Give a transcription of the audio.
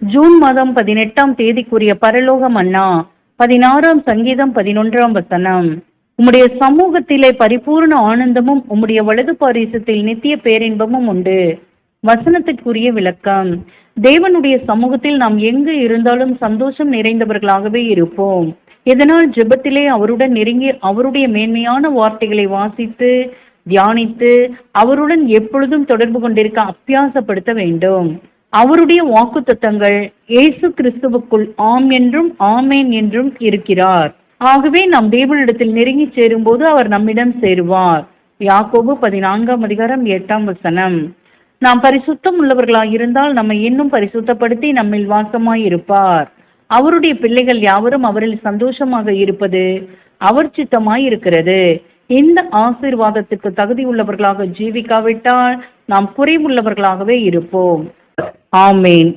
June மாதம் 18ஆம் தேதிக்குரிய பரலோக மன்னா 16ஆம் சங்கீதம் 11ஆம் வசனம். உம்முடைய சமூகத்திலே பரிபூர்ண ஆனந்தமும் உம்முடைய வலது பாரிசத்தில் நித்திய பேரின்பமும் உண்டு. வசனத்திற்குரிய விளக்கம்: தேவனுடைய சமூகத்தில் நாம் எங்கு இருந்தாலும் சந்தோஷம் நிறைந்தவர்களாகவே இருப்போம். இதனால் ஜெபத்திலே அவருடன் நெருங்கி அவருடைய மேன்மையான வார்த்தைகளை வாசித்து தியானித்து அவருடன் எப்பொழுதும் தொடர்பு கொண்டிருக்க அபியாசப்படுத்த வேண்டும். அவருடைய வாக்குத்தத்தங்கள் இயேசு கிறிஸ்துவுக்குள் ஆம் என்றும் ஆமேன் என்றும் இருக்கிறார். ஆகவே நாம் தேவனிடத்தில் நெருங்கி சேரும்போது அவர் நம்மிடம் சேருவார். யாக்கோபு 14ஆம் அதிகாரம் 8ஆம் வசனம். நாம் பரிசுத்தம் உள்ளவர்களாக இருந்தால் நம்மை இன்னும் பரிசுத்தப்படுத்தி நம்மில் வாசமாய் இருப்பார். அவருடைய பிள்ளைகள் யாவரும் அவரில் சந்தோஷமாக இருப்பது அவர் சித்தமாய் இருக்கிறது. இந்த ஆசீர்வாதத்துக்கு தகுதி உள்ளவர்களாக ஜீவிக்காவிட்டால் நாம் குறைவுள்ளவர்களாகவே இருப்போம். ஆமேன்.